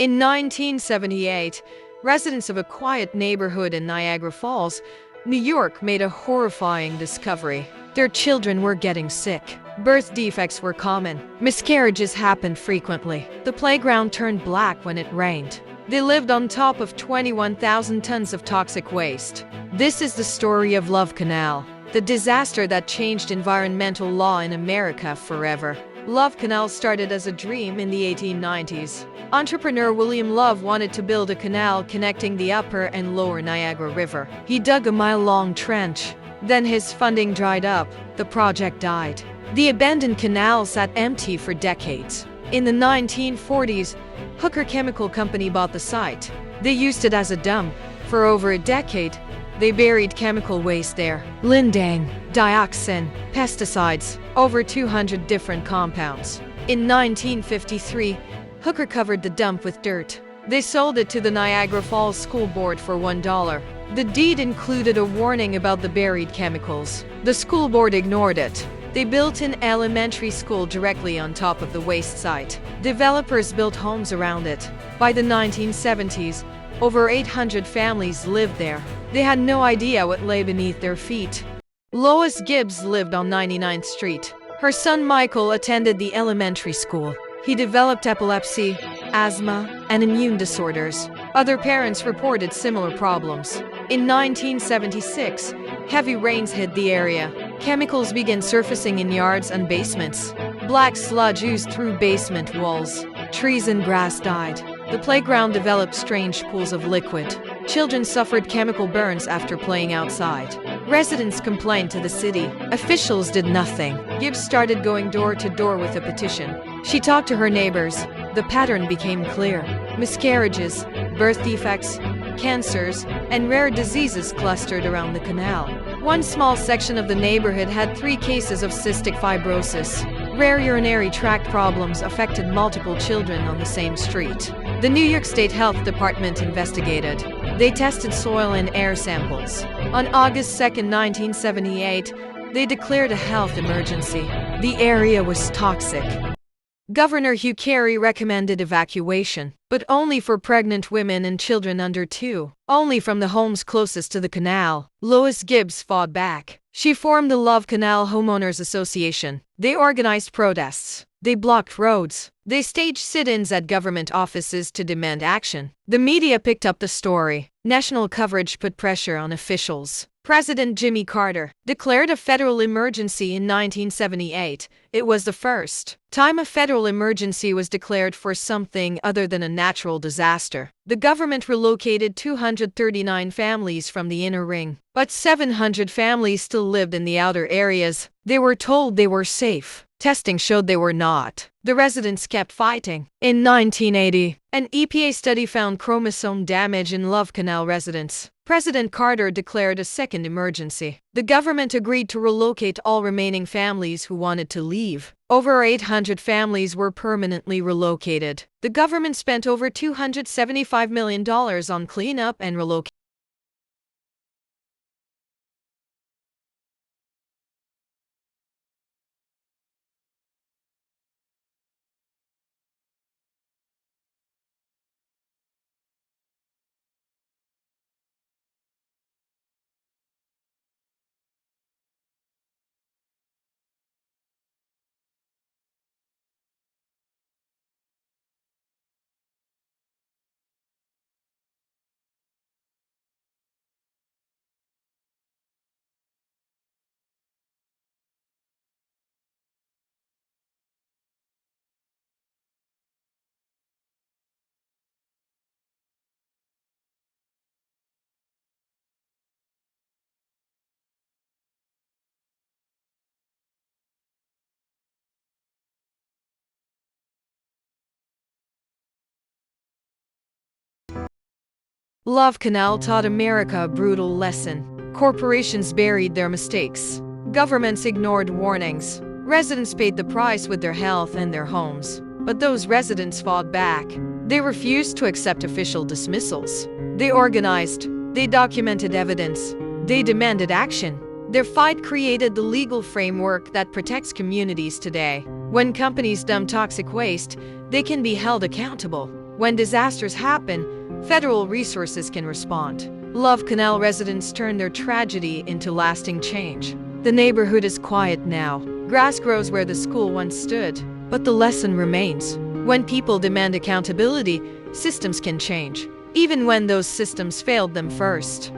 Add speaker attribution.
Speaker 1: In 1978, residents of a quiet neighborhood in Niagara Falls, New York, made a horrifying discovery. Their children were getting sick. Birth defects were common. Miscarriages happened frequently. The playground turned black when it rained. They lived on top of 21,000 tons of toxic waste. This is the story of Love Canal, the disaster that changed environmental law in America forever. Love Canal started as a dream in the 1890s. Entrepreneur William Love wanted to build a canal connecting the upper and lower Niagara River. He dug a mile-long trench. Then his funding dried up. The project died. The abandoned canal sat empty for decades. In the 1940s, Hooker Chemical Company bought the site. They used it as a dump. For over a decade, they buried chemical waste there. Lindane, dioxin, pesticides, over 200 different compounds. In 1953, Hooker covered the dump with dirt. They sold it to the Niagara Falls School Board for $1. The deed included a warning about the buried chemicals. The school board ignored it. They built an elementary school directly on top of the waste site. Developers built homes around it. By the 1970s, over 800 families lived there. They had no idea what lay beneath their feet. Lois Gibbs lived on 99th Street. Her son Michael attended the elementary school. He developed epilepsy, asthma, and immune disorders. Other parents reported similar problems. In 1976, heavy rains hit the area. Chemicals began surfacing in yards and basements. Black sludge oozed through basement walls. Trees and grass died. The playground developed strange pools of liquid. Children suffered chemical burns after playing outside. Residents complained to the city. Officials did nothing. Gibbs started going door to door with a petition. She talked to her neighbors. The pattern became clear. Miscarriages, birth defects, cancers, and rare diseases clustered around the canal. One small section of the neighborhood had 3 cases of cystic fibrosis. Rare urinary tract problems affected multiple children on the same street. The New York State Health Department investigated. They tested soil and air samples. On August 2, 1978, they declared a health emergency. The area was toxic. Governor Hugh Carey recommended evacuation, but only for pregnant women and children under 2. Only from the homes closest to the canal. Lois Gibbs fought back. She formed the Love Canal Homeowners Association. They organized protests. They blocked roads. They staged sit-ins at government offices to demand action. The media picked up the story. National coverage put pressure on officials. President Jimmy Carter declared a federal emergency in 1978. It was the first time a federal emergency was declared for something other than a natural disaster. The government relocated 239 families from the inner ring, but 700 families still lived in the outer areas. They were told they were safe. Testing showed they were not. The residents kept fighting. In 1980, an EPA study found chromosome damage in Love Canal residents. President Carter declared a second emergency. The government agreed to relocate all remaining families who wanted to leave. Over 800 families were permanently relocated. The government spent over $275 million on cleanup and relocation. Love Canal taught America a brutal lesson. Corporations buried their mistakes. Governments ignored warnings. Residents paid the price with their health and their homes. But those residents fought back. They refused to accept official dismissals. They organized. They documented evidence. They demanded action. Their fight created the legal framework that protects communities today. When companies dump toxic waste, they can be held accountable. When disasters happen, federal resources can respond. Love Canal residents turn their tragedy into lasting change. The neighborhood is quiet now. Grass grows where the school once stood. But the lesson remains. When people demand accountability, systems can change, even when those systems failed them first.